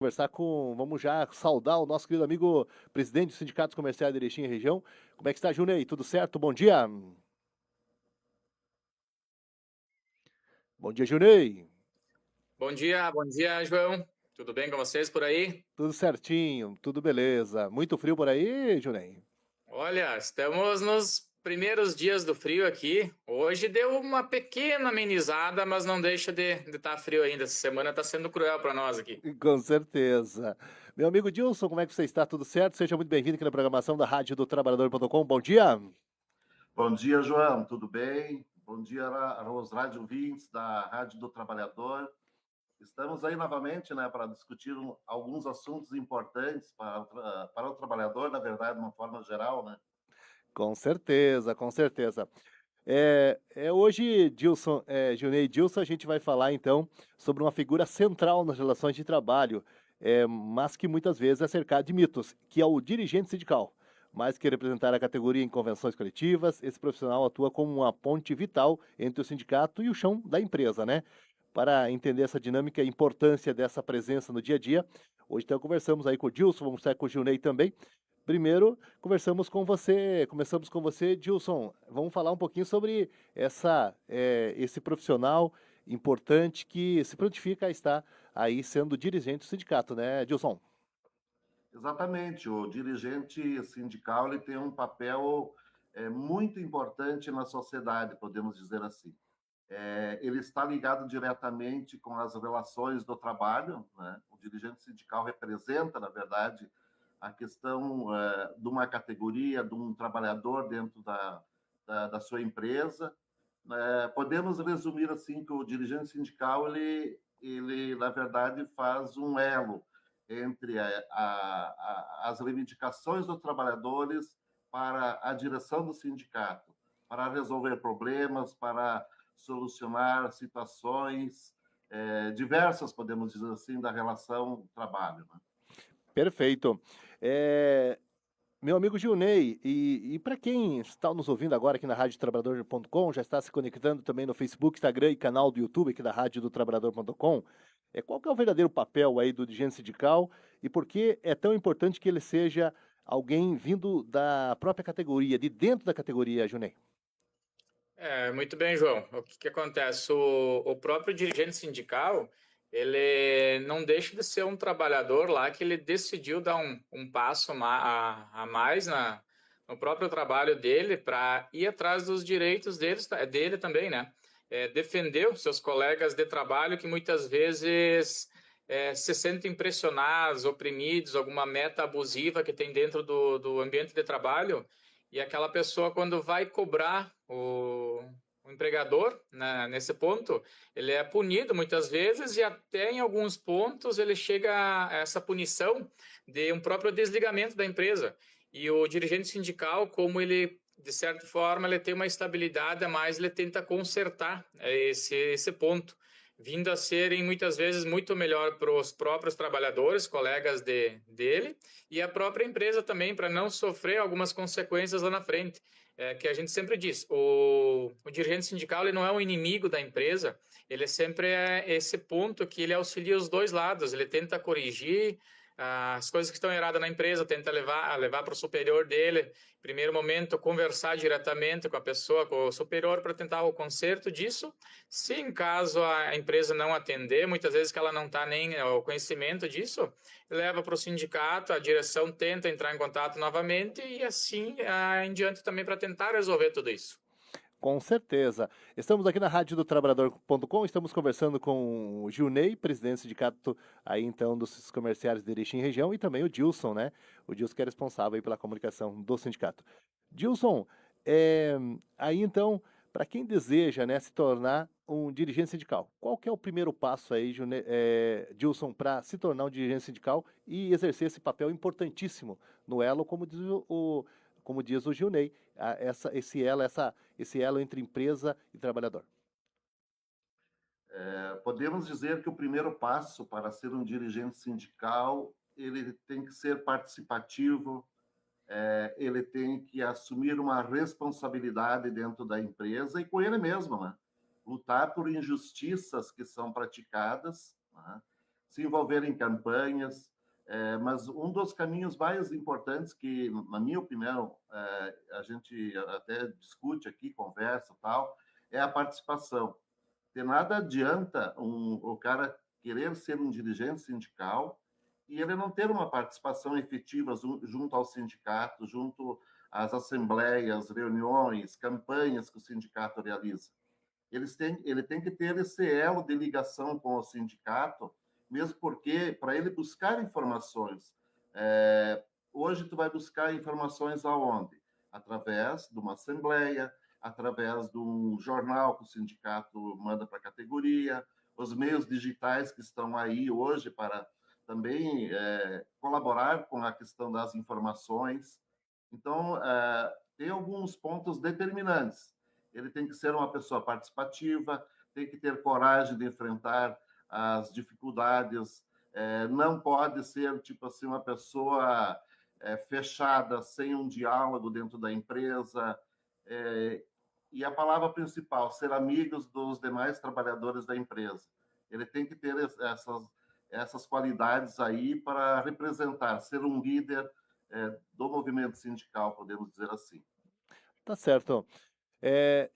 Conversar com, vamos já saudar o nosso querido amigo presidente do Sindicato Comercial de Erechim e região. Como é que está, Junei? Tudo certo? Bom dia. Bom dia, Junei. Bom dia, João. Tudo bem com vocês por aí? Tudo certinho, tudo beleza. Muito frio por aí, Junei? Olha, estamos nos primeiros dias do frio aqui. Hoje deu uma pequena amenizada, mas não deixa de estar frio ainda. Essa semana está sendo cruel para nós aqui. Com certeza. Meu amigo Dilson, como é que você está? Tudo certo? Seja muito bem-vindo aqui na programação da Rádio do Trabalhador.com. Bom dia. Bom dia, João, tudo bem? Bom dia aos rádio ouvintes da Rádio do Trabalhador. Estamos aí novamente, né, para discutir alguns assuntos importantes para o trabalhador, na verdade, de uma forma geral, né? Com certeza, com certeza. Hoje, Dilson, Junei e Dilson, a gente vai falar então sobre uma figura central nas relações de trabalho, mas que muitas vezes é cercado de mitos, que é o dirigente sindical. Mais que representar a categoria em convenções coletivas, esse profissional atua como uma ponte vital entre o sindicato e o chão da empresa, né? Para entender essa dinâmica e a importância dessa presença no dia a dia, hoje então conversamos aí com o Dilson, vamos estar com o Junei também. Primeiro, começamos com você, Dilson. Vamos falar um pouquinho sobre esse profissional importante que se prontifica a estar aí sendo dirigente do sindicato, né, Dilson? Exatamente, o dirigente sindical ele tem um papel muito importante na sociedade, podemos dizer assim. Ele está ligado diretamente com as relações do trabalho, né? O dirigente sindical representa, na verdade, a questão de uma categoria, de um trabalhador dentro da sua empresa. Podemos resumir assim que o dirigente sindical, na verdade, faz um elo entre as reivindicações dos trabalhadores para a direção do sindicato, para resolver problemas, para solucionar situações diversas, podemos dizer assim, da relação trabalho. Né? Perfeito. É, Meu amigo Gilney, e para quem está nos ouvindo agora aqui na radiotrabalhador.com, já está se conectando também no Facebook, Instagram e canal do YouTube aqui da Rádio do Trabalhador.com, qual que é o verdadeiro papel aí do dirigente sindical e por que é tão importante que ele seja alguém vindo da própria categoria, de dentro da categoria, Junei? Muito bem, João. O que que acontece? O próprio dirigente sindical, ele não deixa de ser um trabalhador lá que ele decidiu dar um passo a mais no próprio trabalho dele para ir atrás dos direitos dele também, né? Defender os seus colegas de trabalho que muitas vezes se sentem pressionados, oprimidos, alguma meta abusiva que tem dentro do ambiente de trabalho. E aquela pessoa, quando vai cobrar o empregador, né, nesse ponto, ele é punido muitas vezes e até em alguns pontos ele chega a essa punição de um próprio desligamento da empresa. E o dirigente sindical, como ele, de certa forma, ele tem uma estabilidade a mais, ele tenta consertar esse ponto, vindo a serem muitas vezes muito melhor para os próprios trabalhadores, colegas dele, e a própria empresa também, para não sofrer algumas consequências lá na frente. Que a gente sempre diz, o dirigente sindical ele não é um inimigo da empresa, ele sempre é esse ponto que ele auxilia os dois lados, ele tenta corrigir as coisas que estão erradas na empresa, tenta levar para o superior dele, primeiro momento, conversar diretamente com a pessoa, com o superior, para tentar o conserto disso. Se em caso a empresa não atender, muitas vezes que ela não está nem o conhecimento disso, leva para o sindicato, a direção tenta entrar em contato novamente e assim em diante também para tentar resolver tudo isso. Com certeza. Estamos aqui na Rádio do Trabalhador.com, estamos conversando com o Gilney, presidente do sindicato aí então dos comerciários de Erechim região, e também o Dilson, né? O Dilson que é responsável aí pela comunicação do sindicato. Dilson, aí então, para quem deseja, né, se tornar um dirigente sindical, qual que é o primeiro passo aí, Dilson, para se tornar um dirigente sindical e exercer esse papel importantíssimo no elo, como diz o Gilney, esse elo entre empresa e trabalhador? Podemos dizer que o primeiro passo para ser um dirigente sindical ele tem que ser participativo, ele tem que assumir uma responsabilidade dentro da empresa e com ele mesmo, né? Lutar por injustiças que são praticadas, né? se envolver em campanhas, mas um dos caminhos mais importantes que, na minha opinião, a gente até discute aqui, conversa e tal, é a participação. De nada adianta o cara querer ser um dirigente sindical e ele não ter uma participação efetiva junto ao sindicato, junto às assembleias, reuniões, campanhas que o sindicato realiza. Ele tem que ter esse elo de ligação com o sindicato, mesmo porque, para ele buscar informações, hoje tu vai buscar informações aonde? Através de uma assembleia, através de um jornal que o sindicato manda para a categoria, os meios digitais que estão aí hoje para também colaborar com a questão das informações. Então, tem alguns pontos determinantes. Ele tem que ser uma pessoa participativa, tem que ter coragem de enfrentar as dificuldades, não pode ser, tipo assim, uma pessoa fechada, sem um diálogo dentro da empresa, e a palavra principal, ser amigos dos demais trabalhadores da empresa. Ele tem que ter essas qualidades aí para representar, ser um líder do movimento sindical, podemos dizer assim. Tá certo.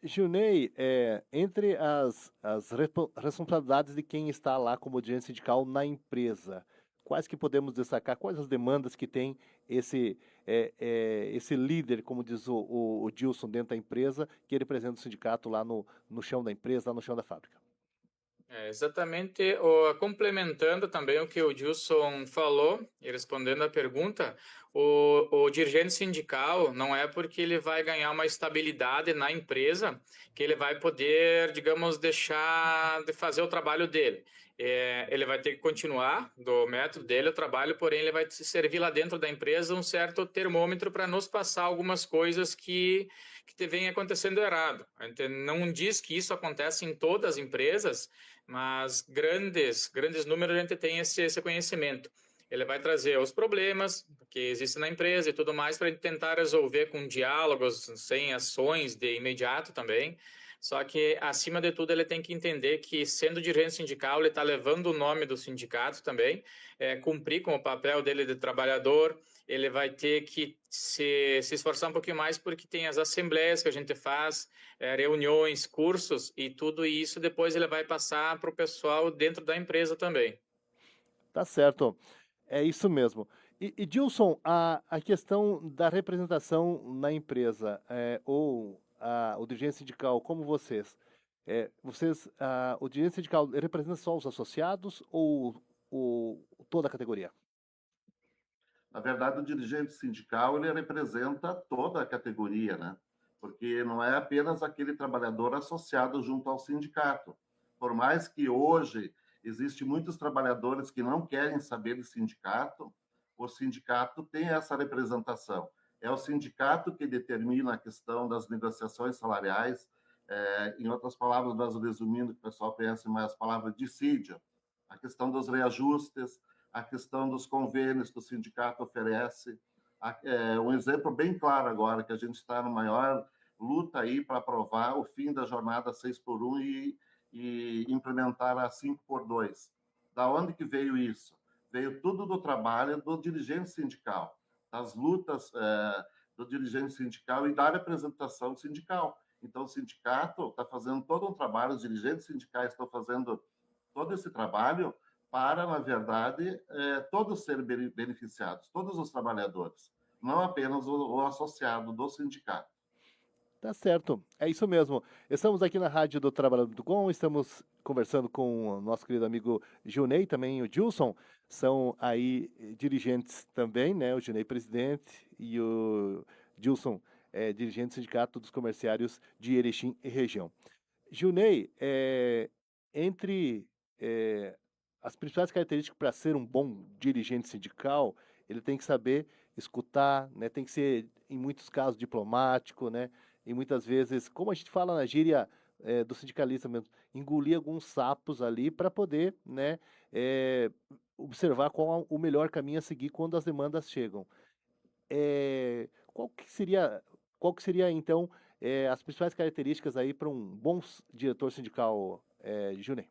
Gilney, entre as responsabilidades de quem está lá como dirigente sindical na empresa, quais que podemos destacar? Quais as demandas que tem esse líder, como diz o Dilson, dentro da empresa, que ele representa o sindicato lá no chão da empresa, lá no chão da fábrica? Exatamente, complementando também o que o Gilson falou e respondendo a pergunta, o dirigente sindical não é porque ele vai ganhar uma estabilidade na empresa que ele vai poder, digamos, deixar de fazer o trabalho dele. Ele vai ter que continuar do método dele, o trabalho, porém ele vai servir lá dentro da empresa um certo termômetro para nos passar algumas coisas que vem acontecendo errado. A gente não diz que isso acontece em todas as empresas, mas grandes números a gente tem esse conhecimento. Ele vai trazer os problemas que existem na empresa e tudo mais para tentar resolver com diálogos, sem ações de imediato também. Só que, acima de tudo, ele tem que entender que, sendo dirigente sindical, ele está levando o nome do sindicato também, cumprir com o papel dele de trabalhador. Ele vai ter que se esforçar um pouquinho mais porque tem as assembleias que a gente faz, reuniões, cursos e tudo isso depois ele vai passar para o pessoal dentro da empresa também. Tá certo, é isso mesmo. E Dilson, a questão da representação na empresa, ou o dirigente sindical, como vocês, o dirigente sindical representa só os associados ou toda a categoria? Na verdade, o dirigente sindical ele representa toda a categoria, né? Porque não é apenas aquele trabalhador associado junto ao sindicato. Por mais que hoje existem muitos trabalhadores que não querem saber de sindicato, o sindicato tem essa representação. É o sindicato que determina a questão das negociações salariais. Em outras palavras, nós resumindo, que o pessoal conhece mais as palavras dissídio, a questão dos reajustes, a questão dos convênios que o sindicato oferece. Um exemplo bem claro agora, que a gente está na maior luta aí para aprovar o fim da jornada 6x1 e implementar a 5x2. Da onde que veio isso? Veio tudo do trabalho do dirigente sindical, das lutas do dirigente sindical e da representação sindical. Então, o sindicato está fazendo todo um trabalho, os dirigentes sindicais estão fazendo todo esse trabalho para, na verdade, todos serem beneficiados, todos os trabalhadores, não apenas o associado do sindicato. Tá certo, é isso mesmo. Estamos aqui na Rádio do Trabalhador.com, estamos conversando com o nosso querido amigo Gilney, também o Dilson, são aí dirigentes também, né? O Gilney presidente e o Dilson dirigente do Sindicato dos Comerciários de Erechim e região. Gilney, entre as principais características para ser um bom dirigente sindical, ele tem que saber escutar, né? Tem que ser, em muitos casos, diplomático, né? E muitas vezes, como a gente fala na gíria do sindicalista mesmo, engolir alguns sapos ali para poder, né, observar qual o melhor caminho a seguir quando as demandas chegam. Qual que seria então as principais características aí para um bom diretor sindical, Junei?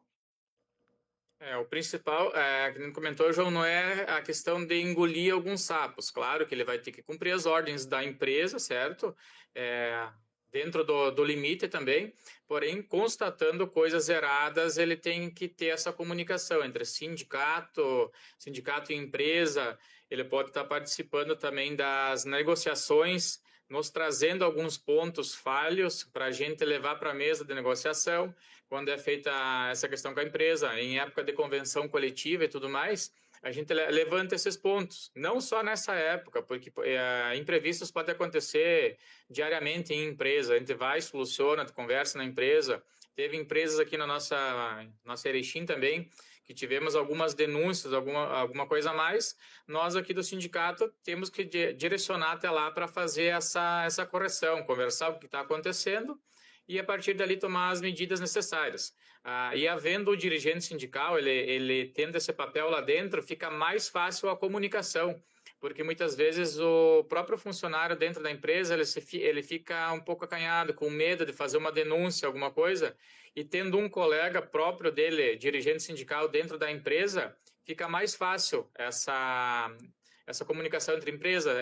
O principal, que não comentou, João, não é a questão de engolir alguns sapos. Claro que ele vai ter que cumprir as ordens da empresa, certo? É, dentro do limite também, porém, constatando coisas erradas, ele tem que ter essa comunicação entre sindicato e empresa. Ele pode estar participando também das negociações, nos trazendo alguns pontos falhos para a gente levar para a mesa de negociação quando é feita essa questão com a empresa, em época de convenção coletiva e tudo mais, a gente levanta esses pontos. Não só nessa época, porque imprevistos podem acontecer diariamente em empresa. A gente vai, soluciona, conversa na empresa. Teve empresas aqui na nossa Erechim também, que tivemos algumas denúncias, alguma coisa a mais. Nós aqui do sindicato temos que direcionar até lá para fazer essa correção, conversar o que está acontecendo e a partir dali tomar as medidas necessárias. E havendo o dirigente sindical, ele tendo esse papel lá dentro, fica mais fácil a comunicação, porque muitas vezes o próprio funcionário dentro da empresa, ele fica um pouco acanhado, com medo de fazer uma denúncia, alguma coisa, e tendo um colega próprio dele, dirigente sindical dentro da empresa, fica mais fácil essa comunicação entre empresa,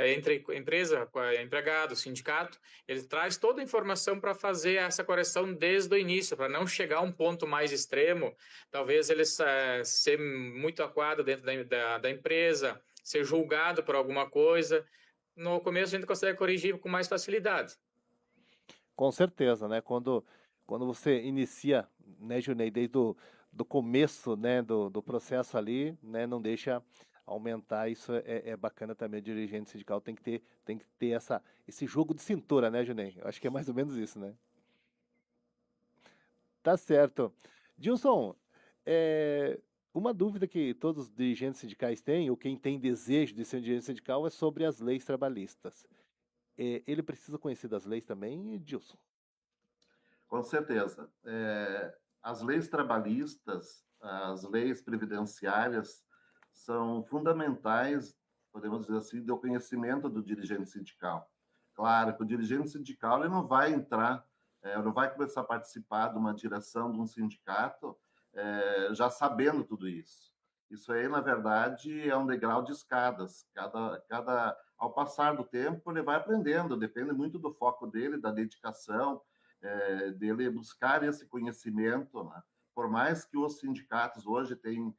empregado, sindicato. Ele traz toda a informação para fazer essa correção desde o início, para não chegar a um ponto mais extremo, talvez ele ser muito aquado dentro da empresa, ser julgado por alguma coisa. No começo a gente consegue corrigir com mais facilidade. Com certeza, né? Quando você inicia, né, Junei, desde do começo, né, do processo ali, né, não deixa aumentar, isso é bacana também. O dirigente sindical tem que ter esse jogo de cintura, né, Junei? Eu acho que é mais ou menos isso, né? Tá certo. Gilson, é, uma dúvida que todos os dirigentes sindicais têm, ou quem tem desejo de ser um dirigente sindical, é sobre as leis trabalhistas. Ele precisa conhecer das leis também, Gilson? Com certeza. As leis trabalhistas, as leis previdenciárias são fundamentais, podemos dizer assim, do conhecimento do dirigente sindical. Claro que o dirigente sindical ele não vai entrar, não vai começar a participar de uma direção de um sindicato já sabendo tudo isso. Isso aí, na verdade, é um degrau de escadas. Ao passar do tempo, ele vai aprendendo, depende muito do foco dele, da dedicação, dele buscar esse conhecimento, né? Por mais que os sindicatos hoje tenham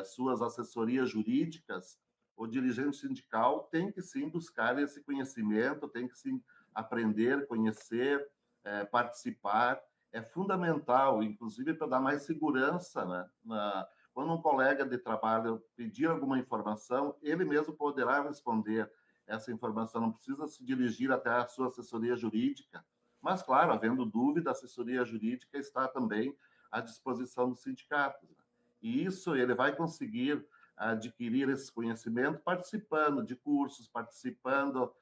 suas assessorias jurídicas, o dirigente sindical tem que sim buscar esse conhecimento, tem que sim aprender, conhecer, participar. É fundamental, inclusive para dar mais segurança, né? Quando um colega de trabalho pedir alguma informação, ele mesmo poderá responder essa informação, não precisa se dirigir até a sua assessoria jurídica. Mas, claro, havendo dúvida, a assessoria jurídica está também à disposição dos sindicatos. E isso ele vai conseguir adquirir esse conhecimento participando de cursos, participando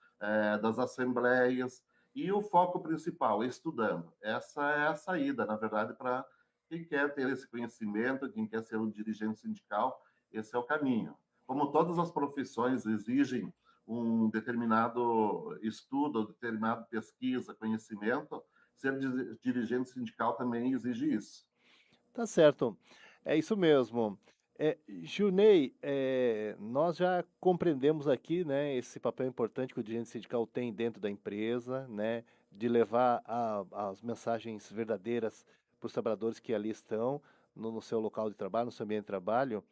das assembleias, e o foco principal, estudando. Essa é a saída, na verdade, para quem quer ter esse conhecimento, quem quer ser um dirigente sindical, esse é o caminho. Como todas as profissões exigem um determinado estudo, determinada pesquisa, conhecimento, ser dirigente sindical também exige isso. Tá certo. É isso mesmo. Junei, nós já compreendemos aqui, né, esse papel importante que o dirigente sindical tem dentro da empresa, né, de levar as mensagens verdadeiras para os trabalhadores que ali estão, no seu local de trabalho, no seu ambiente de trabalho,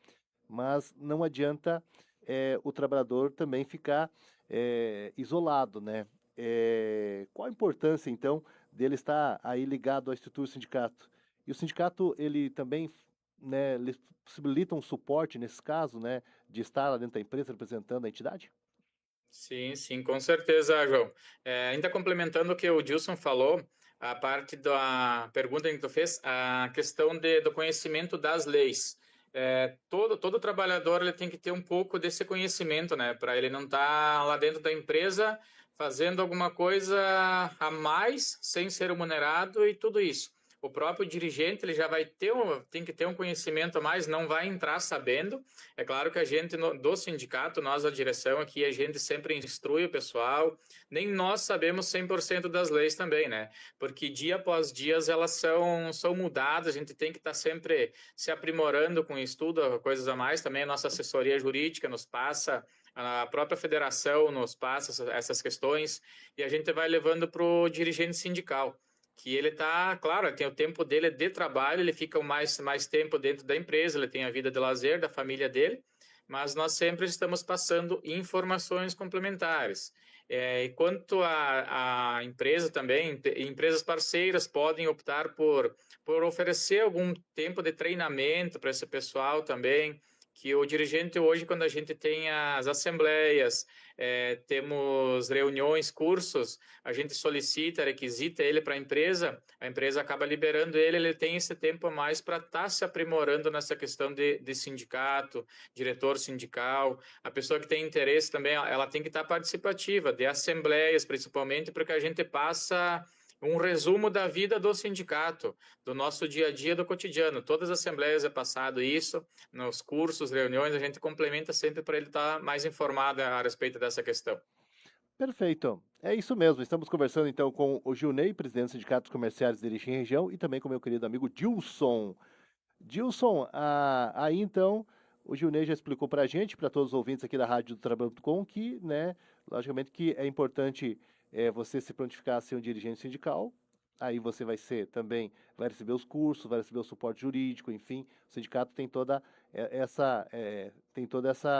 mas não adianta o trabalhador também ficar isolado, né? Qual a importância, então, dele estar aí ligado à estrutura do sindicato? E o sindicato, ele também, né, lhe possibilita um suporte nesse caso, né, de estar lá dentro da empresa representando a entidade? Sim, sim, com certeza, João. Ainda complementando o que o Dilson falou, a parte da pergunta que tu fez, a questão do conhecimento das leis. Todo trabalhador ele tem que ter um pouco desse conhecimento, né, para ele não estar lá dentro da empresa fazendo alguma coisa a mais sem ser remunerado e tudo isso. o próprio dirigente ele já vai tem que ter um conhecimento a mais, não vai entrar sabendo. É claro que a gente do sindicato, nós a direção aqui, a gente sempre instrui o pessoal, nem nós sabemos 100% das leis também, né? Porque dia após dia elas são mudadas, a gente tem que estar sempre se aprimorando com estudo, coisas a mais. Também a nossa assessoria jurídica nos passa, a própria federação nos passa essas questões, e a gente vai levando para o dirigente sindical, que ele está, claro, ele tem o tempo dele de trabalho, ele fica mais tempo dentro da empresa, ele tem a vida de lazer da família dele, mas nós sempre estamos passando informações complementares. E quanto à empresa também, empresas parceiras podem optar por oferecer algum tempo de treinamento para esse pessoal também, que o dirigente hoje, quando a gente tem as assembleias, temos reuniões, cursos, a gente solicita, requisita ele para a empresa acaba liberando ele tem esse tempo a mais para estar se aprimorando nessa questão de sindicato, diretor sindical. A pessoa que tem interesse também, ela tem que estar participativa, de assembleias principalmente, porque a gente passa um resumo da vida do sindicato, do nosso dia a dia, do cotidiano. Todas as assembleias é passado isso, nos cursos, reuniões, a gente complementa sempre para ele estar mais informado a respeito dessa questão. Perfeito. É isso mesmo. Estamos conversando então com o Gilney, presidente do Sindicato dos Comerciários de Erechim Região, e também com meu querido amigo Dilson. Dilson, aí então, o Gilney já explicou para a gente, para todos os ouvintes aqui da Rádio do Trabalho.com, que, né, logicamente que é importante você se prontificar a ser um dirigente sindical. Aí você vai ser também, vai receber os cursos, vai receber o suporte jurídico, enfim, o sindicato tem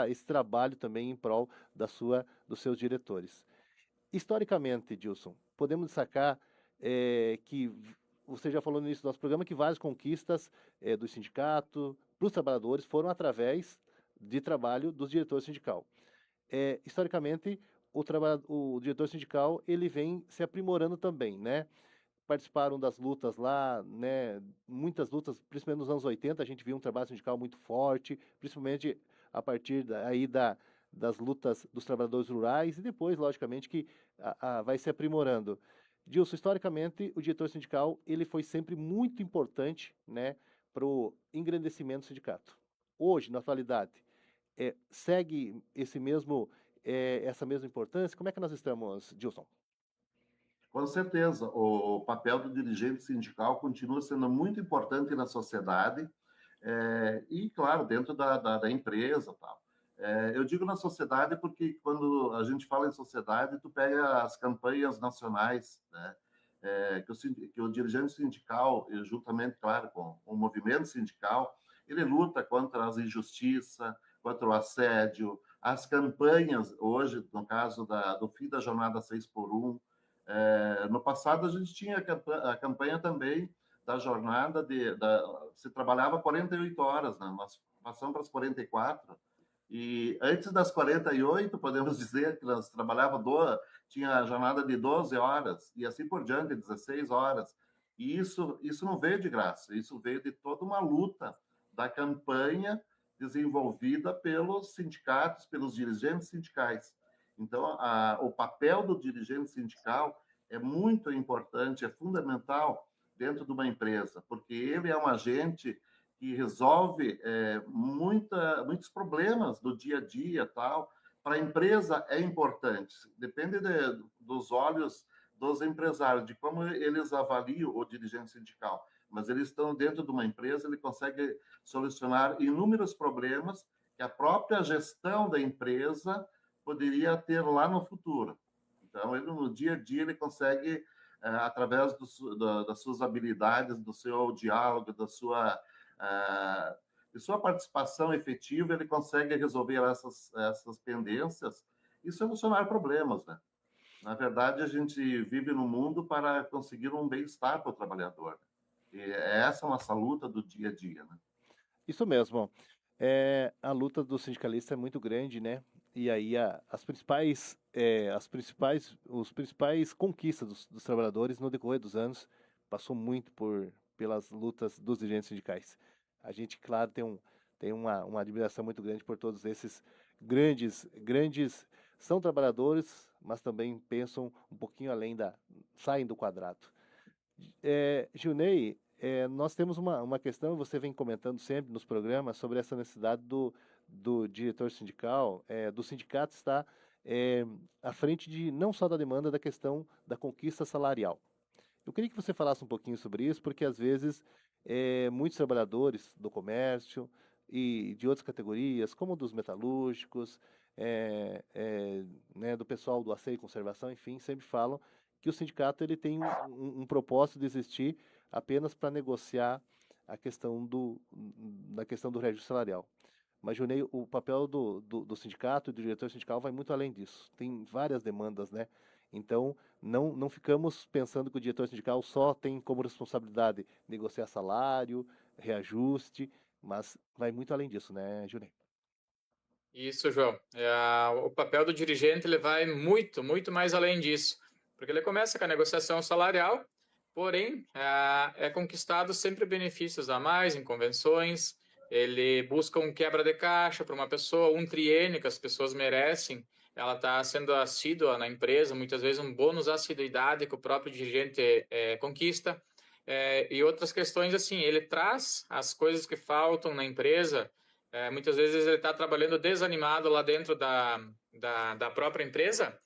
esse trabalho também em prol dos seus diretores. Historicamente, Dilson, podemos destacar que você já falou no início do nosso programa que várias conquistas do sindicato para os trabalhadores foram através de trabalho dos diretores sindical. Historicamente, o diretor sindical ele vem se aprimorando também, né? Participaram das lutas lá, né? Muitas lutas, principalmente nos anos 80, a gente viu um trabalho sindical muito forte, principalmente a partir das lutas dos trabalhadores rurais e depois, logicamente, que vai se aprimorando. Dilson, historicamente, o diretor sindical ele foi sempre muito importante, né, para o engrandecimento do sindicato. Hoje, na atualidade, segue essa mesma importância? Como é que nós estamos, Dilson? Com certeza, o papel do dirigente sindical continua sendo muito importante na sociedade e, claro, dentro da empresa, tal. Eu digo na sociedade porque quando a gente fala em sociedade, tu pega as campanhas nacionais, né? Que o dirigente sindical, juntamente, claro, com o movimento sindical, ele luta contra as injustiças, contra o assédio, as campanhas, hoje, no caso do fim da jornada 6x1, no passado a gente tinha a campanha também da jornada se trabalhava 48 horas, né? Nós passamos para as 44, e antes das 48, podemos dizer que nós tinha a jornada de 12 horas, e assim por diante, 16 horas. E isso não veio de graça, isso veio de toda uma luta da campanha desenvolvida pelos sindicatos, pelos dirigentes sindicais. Então, o papel do dirigente sindical é muito importante, é fundamental dentro de uma empresa, porque ele é um agente que resolve muitos problemas do dia a dia, tal. Para a empresa é importante, depende dos olhos dos empresários, de como eles avaliam o dirigente sindical. Mas eles estão dentro de uma empresa, ele consegue solucionar inúmeros problemas que a própria gestão da empresa poderia ter lá no futuro. Então, ele no dia a dia ele consegue, através das suas habilidades, do seu diálogo, de sua participação efetiva, ele consegue resolver essas pendências e solucionar problemas, né? Na verdade, a gente vive no mundo para conseguir um bem-estar para o trabalhador. E essa é a nossa luta do dia a dia, né? Isso mesmo. A luta do sindicalista é muito grande, né? E aí as principais conquistas dos trabalhadores no decorrer dos anos passou muito pelas lutas dos dirigentes sindicais. A gente, claro, tem uma admiração muito grande por todos esses grandes, são trabalhadores, mas também pensam um pouquinho além saem do quadrado. Gilney, nós temos uma questão, você vem comentando sempre nos programas, sobre essa necessidade do diretor sindical, do sindicato estar à frente de não só da demanda, da questão da conquista salarial. Eu queria que você falasse um pouquinho sobre isso, porque às vezes muitos trabalhadores do comércio e de outras categorias, como dos metalúrgicos, né, do pessoal do asseio e conservação, enfim, sempre falam que o sindicato ele tem um propósito de existir apenas para negociar a questão da questão do reajuste salarial. Mas, Junei, o papel do sindicato e do diretor sindical vai muito além disso. Tem várias demandas, né? Então, não ficamos pensando que o diretor sindical só tem como responsabilidade negociar salário, reajuste, mas vai muito além disso, né, Junei? Isso, João. O papel do dirigente ele vai muito, muito mais além disso, porque ele começa com a negociação salarial, porém é conquistado sempre benefícios a mais em convenções. Ele busca um quebra de caixa para uma pessoa, um triênio que as pessoas merecem. Ela está sendo assídua na empresa, muitas vezes um bônus à assiduidade que o próprio dirigente conquista. E outras questões assim, ele traz as coisas que faltam na empresa. Muitas vezes ele está trabalhando desanimado lá dentro da própria empresa.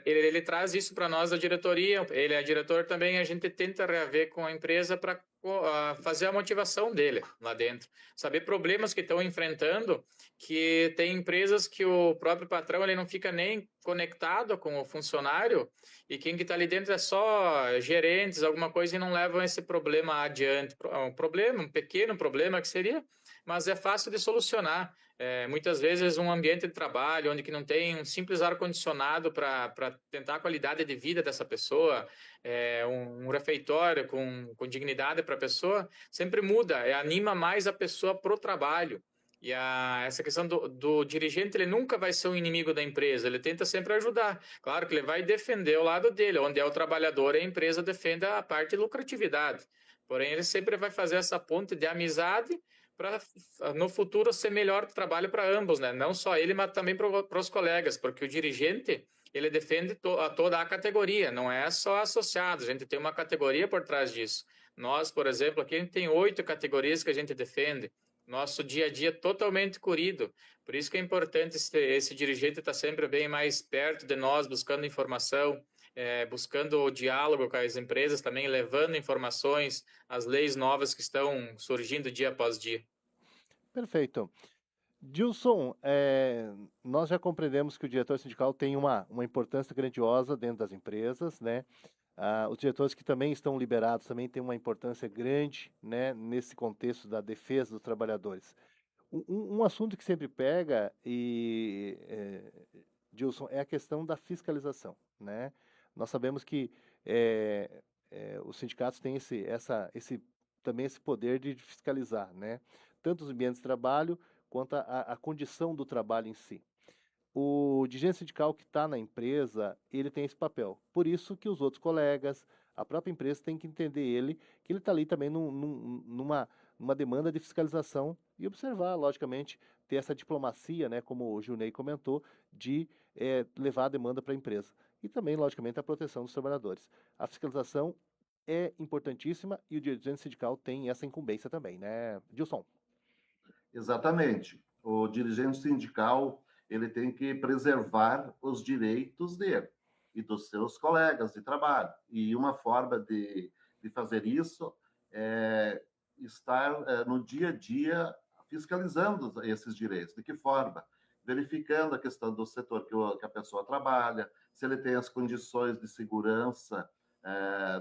Ele traz isso para nós da diretoria, ele é diretor também, a gente tenta reaver com a empresa para fazer a motivação dele lá dentro, saber problemas que estão enfrentando, que tem empresas que o próprio patrão ele não fica nem conectado com o funcionário, e quem que está ali dentro é só gerentes, alguma coisa, e não levam esse problema adiante. Um pequeno problema que seria, mas é fácil de solucionar. Muitas vezes um ambiente de trabalho onde que não tem um simples ar-condicionado para tentar a qualidade de vida dessa pessoa, um refeitório com dignidade para a pessoa, sempre muda, anima mais a pessoa pro trabalho. E essa questão do dirigente, ele nunca vai ser um inimigo da empresa, ele tenta sempre ajudar. Claro que ele vai defender o lado dele, onde é o trabalhador e a empresa defende a parte de lucratividade. Porém, ele sempre vai fazer essa ponte de amizade para no futuro ser melhor trabalho para ambos, né? Não só ele, mas também para os colegas, porque o dirigente ele defende toda a categoria, não é só associados, a gente tem uma categoria por trás disso. Nós, por exemplo, aqui a gente tem 8 categorias que a gente defende. Nosso dia a dia é totalmente corrido. Por isso que é importante esse dirigente estar sempre bem mais perto de nós, buscando informação, buscando o diálogo com as empresas também, levando informações, as leis novas que estão surgindo dia após dia. Perfeito. Dilson, nós já compreendemos que o diretor sindical tem uma importância grandiosa dentro das empresas, né? Os diretores que também estão liberados também têm uma importância grande, né, nesse contexto da defesa dos trabalhadores. Um assunto que sempre pega, Dilson, é a questão da fiscalização, né? Nós sabemos que os sindicatos têm também esse poder de fiscalizar, né? Tanto os ambientes de trabalho quanto a condição do trabalho em si. O dirigente sindical que está na empresa, ele tem esse papel. Por isso que os outros colegas, a própria empresa tem que entender que ele está ali também numa demanda de fiscalização e observar, logicamente, ter essa diplomacia, né, como o Junei comentou, de levar a demanda para a empresa. E também, logicamente, a proteção dos trabalhadores. A fiscalização é importantíssima e o dirigente sindical tem essa incumbência também, né, Dilson? Exatamente. O dirigente sindical ele tem que preservar os direitos dele e dos seus colegas de trabalho. E uma forma de fazer isso é estar no dia a dia fiscalizando esses direitos. De que forma? Verificando a questão do setor que a pessoa trabalha, se ele tem as condições de segurança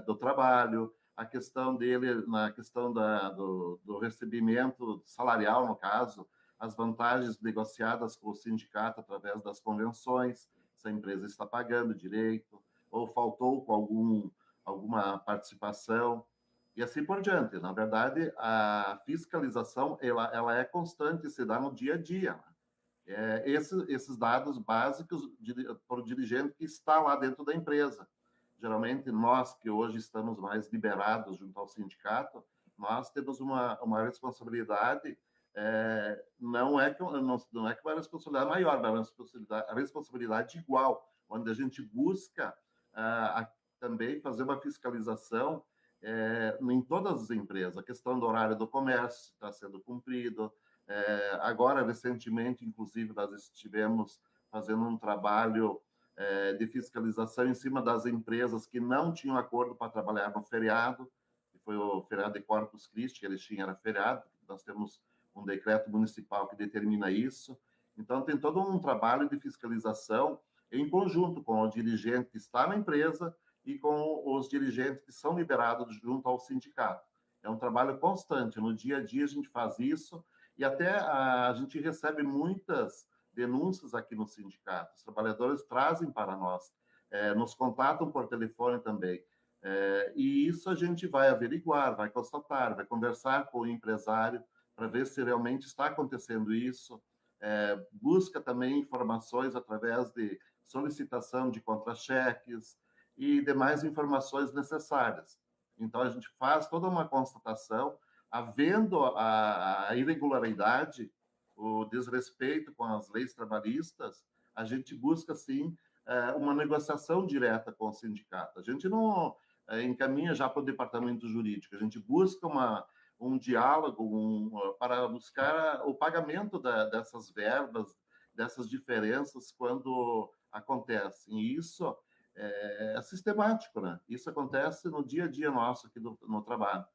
do trabalho, a questão dele, na questão do recebimento salarial, no caso, as vantagens negociadas com o sindicato através das convenções, se a empresa está pagando direito, ou faltou com alguma participação, e assim por diante. Na verdade, a fiscalização ela é constante, se dá no dia a dia. Esses dados básicos para o dirigente que está lá dentro da empresa. Geralmente, nós que hoje estamos mais liberados junto ao sindicato, nós temos uma responsabilidade, não é que uma responsabilidade maior, mas uma responsabilidade igual, onde a gente busca também fazer uma fiscalização em todas as empresas. A questão do horário do comércio está sendo cumprido. Agora, recentemente, inclusive, nós estivemos fazendo um trabalho de fiscalização em cima das empresas que não tinham acordo para trabalhar no feriado, que foi o feriado de Corpus Christi, que eles tinham, era feriado. Nós temos um decreto municipal que determina isso. Então, tem todo um trabalho de fiscalização em conjunto com o dirigente que está na empresa e com os dirigentes que são liderados junto ao sindicato. É um trabalho constante. No dia a dia, a gente faz isso e até a gente recebe muitas denúncias aqui no sindicato. Os trabalhadores trazem para nós, nos contatam por telefone também. E isso a gente vai averiguar, vai constatar, vai conversar com o empresário para ver se realmente está acontecendo isso. Busca também informações através de solicitação de contra-cheques e demais informações necessárias. Então, a gente faz toda uma constatação, havendo a irregularidade, o desrespeito com as leis trabalhistas, a gente busca, sim, uma negociação direta com o sindicato. A gente não encaminha já para o departamento jurídico, a gente busca um diálogo para buscar o pagamento dessas verbas, dessas diferenças quando acontecem. E isso é sistemático, né? Isso acontece no dia a dia nosso aqui no trabalho.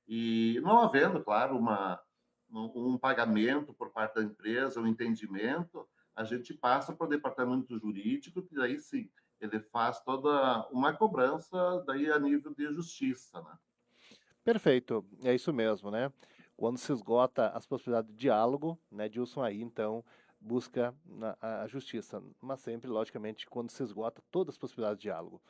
E não havendo, claro, um pagamento por parte da empresa, um entendimento, a gente passa para o departamento jurídico, que daí sim, ele faz toda uma cobrança daí a nível de justiça, né? Perfeito, é isso mesmo, né? Quando se esgota as possibilidades de diálogo, né, Dilson, aí então busca a justiça, mas sempre, logicamente, quando se esgota todas as possibilidades de diálogo.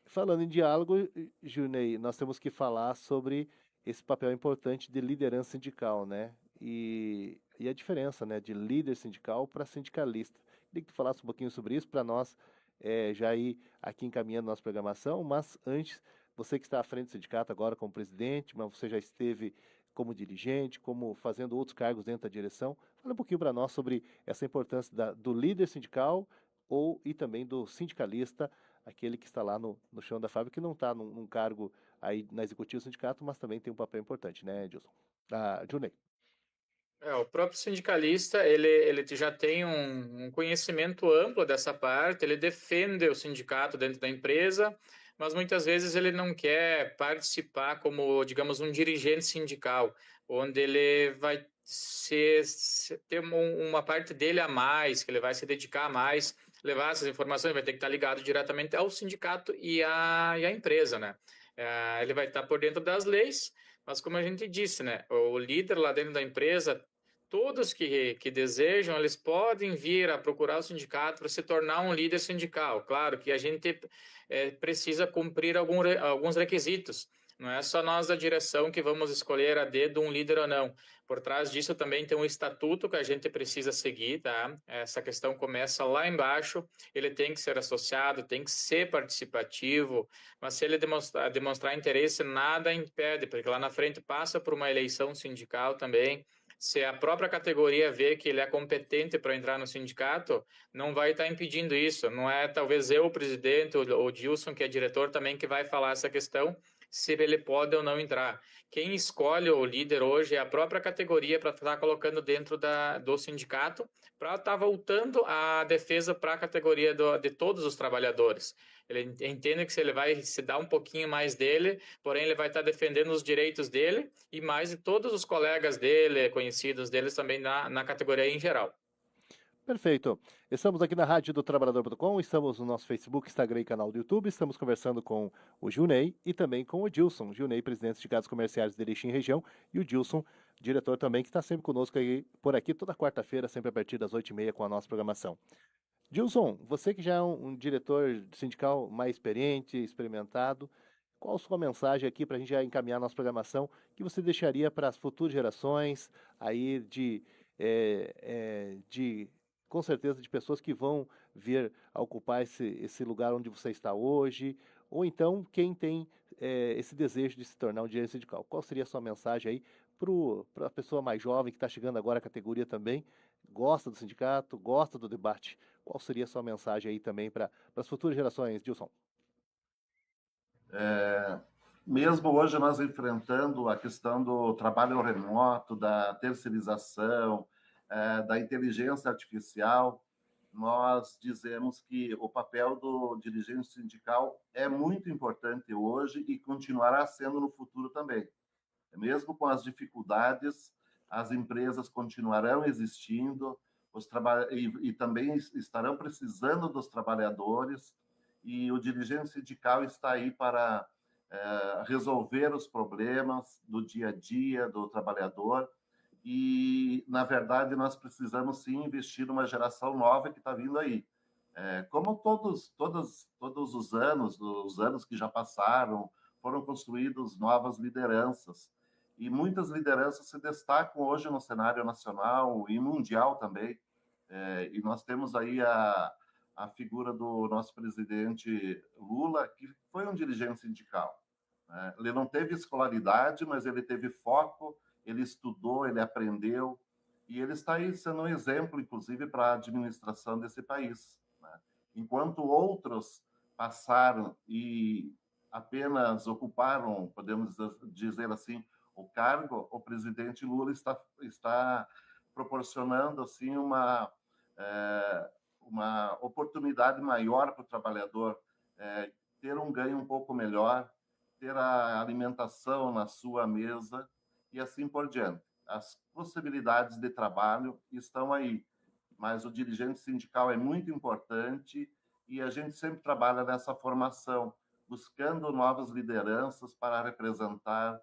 Falando em diálogo, Junei, nós temos que falar sobre esse papel importante de liderança sindical, né? E a diferença, né, de líder sindical para sindicalista. Queria que tu falasse um pouquinho sobre isso para nós já ir aqui encaminhando nossa programação, mas antes, você que está à frente do sindicato agora como presidente, mas você já esteve como dirigente, como fazendo outros cargos dentro da direção, fala um pouquinho para nós sobre essa importância do líder sindical e também do sindicalista, aquele que está lá no chão da fábrica, que não está num cargo aí na executiva do sindicato, mas também tem um papel importante, né, Edilson? Junei. O próprio sindicalista, ele já tem um conhecimento amplo dessa parte, ele defende o sindicato dentro da empresa, mas muitas vezes ele não quer participar como, digamos, um dirigente sindical, onde ele vai ter uma parte dele a mais, que ele vai se dedicar a mais, levar essas informações, vai ter que estar ligado diretamente ao sindicato e à empresa, né? Ele vai estar por dentro das leis, mas como a gente disse, né, o líder lá dentro da empresa, todos que desejam, eles podem vir a procurar o sindicato para se tornar um líder sindical. Claro que a gente precisa cumprir alguns requisitos. Não é só nós da direção que vamos escolher a dedo um líder ou não. Por trás disso também tem um estatuto que a gente precisa seguir, tá? Essa questão começa lá embaixo, ele tem que ser associado, tem que ser participativo, mas se ele demonstrar interesse, nada impede, porque lá na frente passa por uma eleição sindical também. Se a própria categoria vê que ele é competente para entrar no sindicato, não vai estar impedindo isso. Não é talvez eu, o presidente, ou o Dilson, que é diretor, também que vai falar essa questão, se ele pode ou não entrar. Quem escolhe o líder hoje é a própria categoria para estar colocando dentro do sindicato, para estar voltando a defesa para a categoria de todos os trabalhadores. Ele entende que se ele vai se dar um pouquinho mais dele, porém ele vai estar defendendo os direitos dele e mais de todos os colegas dele, conhecidos deles também na categoria em geral. Perfeito. Estamos aqui na Rádio do Trabalhador.com, estamos no nosso Facebook, Instagram e canal do YouTube, estamos conversando com o Junei e também com o Dilson. Junei, presidente dos sindicatos comerciais de Erechim Região, e o Dilson, diretor também, que está sempre conosco aí, por aqui toda quarta-feira, sempre a partir das 8h30 com a nossa programação. Dilson, você que já é um diretor sindical mais experiente, experimentado, qual a sua mensagem aqui para a gente já encaminhar nossa programação que você deixaria para as futuras gerações aí com certeza, de pessoas que vão vir a ocupar esse lugar onde você está hoje, ou então quem tem esse desejo de se tornar um dirigente sindical? Qual seria a sua mensagem aí para a pessoa mais jovem que está chegando agora à categoria também, gosta do sindicato, gosta do debate? Qual seria a sua mensagem aí também para as futuras gerações, Dilson? mesmo hoje nós enfrentando a questão do trabalho remoto, da terceirização, da inteligência artificial, nós dizemos que o papel do dirigente sindical é muito importante hoje e continuará sendo no futuro também. Mesmo com as dificuldades, as empresas continuarão existindo, e também estarão precisando dos trabalhadores, e o dirigente sindical está aí para resolver os problemas do dia a dia do trabalhador. E, na verdade, nós precisamos sim investir numa geração nova que está vindo aí. Como todos os anos que já passaram, foram construídas novas lideranças. E muitas lideranças se destacam hoje no cenário nacional e mundial também. E nós temos aí a figura do nosso presidente Lula, que foi um dirigente sindical. Ele não teve escolaridade, mas ele teve foco, ele estudou, ele aprendeu, e ele está aí sendo um exemplo, inclusive, para a administração desse país. Enquanto outros passaram e apenas ocuparam, podemos dizer assim, o cargo, o presidente Lula está proporcionando assim uma oportunidade maior para o trabalhador ter um ganho um pouco melhor, ter a alimentação na sua mesa e assim por diante. As possibilidades de trabalho estão aí, mas o dirigente sindical é muito importante e a gente sempre trabalha nessa formação, buscando novas lideranças para representar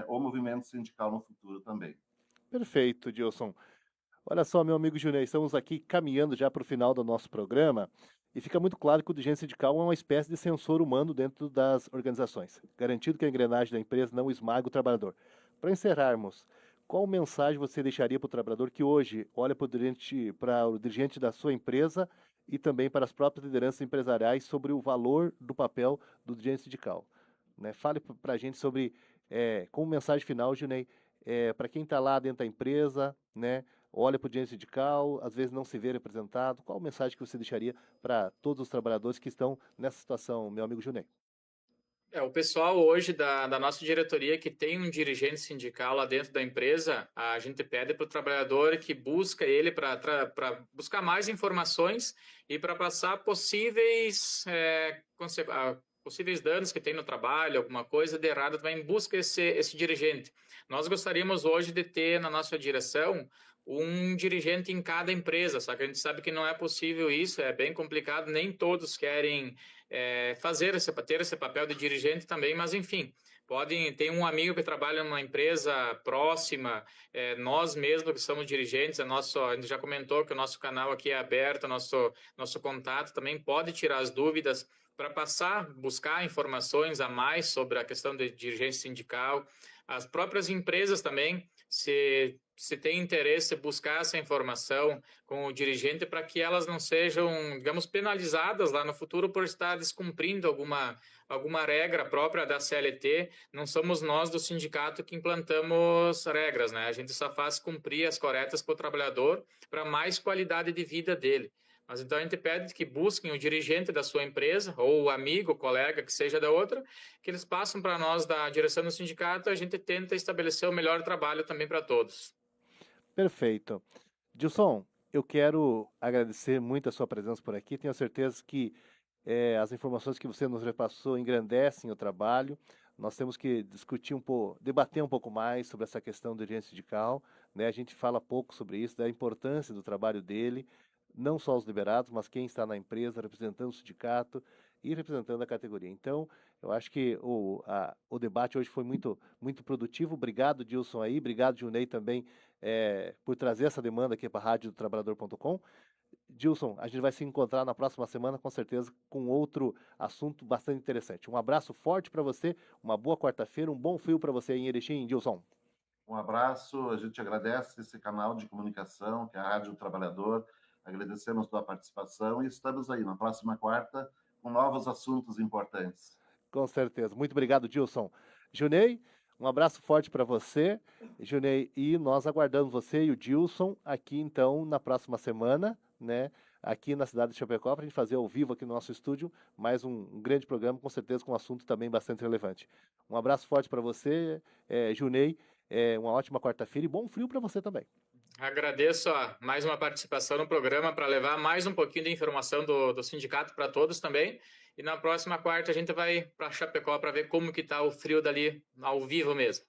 o movimento sindical no futuro também. Perfeito, Gilson. Olha só, meu amigo Junei, estamos aqui caminhando já para o final do nosso programa e fica muito claro que o dirigente sindical é uma espécie de sensor humano dentro das organizações, garantindo que a engrenagem da empresa não esmague o trabalhador. Para encerrarmos, qual mensagem você deixaria para o trabalhador que hoje olha para o dirigente da sua empresa e também para as próprias lideranças empresariais sobre o valor do papel do dirigente sindical? Né? Fale para a gente sobre, como mensagem final, Junei, para quem está lá dentro da empresa, né? Olha para o dirigente sindical, às vezes não se vê representado. Qual mensagem que você deixaria para todos os trabalhadores que estão nessa situação, meu amigo Junei? O pessoal hoje da nossa diretoria que tem um dirigente sindical lá dentro da empresa, a gente pede para o trabalhador que busca ele para buscar mais informações e para passar possíveis danos que tem no trabalho, alguma coisa de errado, vai em busca esse dirigente. Nós gostaríamos hoje de ter na nossa direção um dirigente em cada empresa, só que a gente sabe que não é possível isso, é bem complicado, nem todos querem ter esse papel de dirigente também, mas enfim, tem um amigo que trabalha numa empresa próxima, nós mesmos que somos dirigentes, a gente já comentou que o nosso canal aqui é aberto, nosso contato também pode tirar as dúvidas para buscar informações a mais sobre a questão de dirigência sindical. As próprias empresas também, se tem interesse, buscar essa informação com o dirigente para que elas não sejam, digamos, penalizadas lá no futuro por estar descumprindo alguma regra própria da CLT. Não somos nós do sindicato que implantamos regras, né? A gente só faz cumprir as corretas para o trabalhador, para mais qualidade de vida dele. Mas então a gente pede que busquem o dirigente da sua empresa, ou o amigo, o colega, que seja da outra, que eles passem para nós da direção do sindicato, a gente tenta estabelecer o melhor trabalho também para todos. Perfeito. Gilson, eu quero agradecer muito a sua presença por aqui. Tenho certeza que as informações que você nos repassou engrandecem o trabalho. Nós temos que discutir debater um pouco mais sobre essa questão do dirigente sindical, né? A gente fala pouco sobre isso, da importância do trabalho dele, não só os liberados, mas quem está na empresa, representando o sindicato e representando a categoria. Então, eu acho que o debate hoje foi muito, muito produtivo. Obrigado, Gilson, aí. Obrigado, Junei, também, por trazer essa demanda aqui para a Rádio do Trabalhador.com. Gilson, a gente vai se encontrar na próxima semana, com certeza, com outro assunto bastante interessante. Um abraço forte para você, uma boa quarta-feira, um bom frio para você aí em Erechim, Gilson. Um abraço, a gente agradece esse canal de comunicação, que é a Rádio do Trabalhador. Agradecemos a tua participação e estamos aí na próxima quarta com novos assuntos importantes. Com certeza. Muito obrigado, Gilson. Junei, um abraço forte para você, Junei, e nós aguardamos você e o Gilson aqui, então, na próxima semana, né? aqui na cidade de Chapecó, para a gente fazer ao vivo aqui no nosso estúdio, mais um grande programa, com certeza com um assunto também bastante relevante. Um abraço forte para você, Junei, uma ótima quarta-feira e bom frio para você também. Agradeço mais uma participação no programa para levar mais um pouquinho de informação do sindicato para todos também. E na próxima quarta a gente vai para Chapecó para ver como que está o frio dali ao vivo mesmo.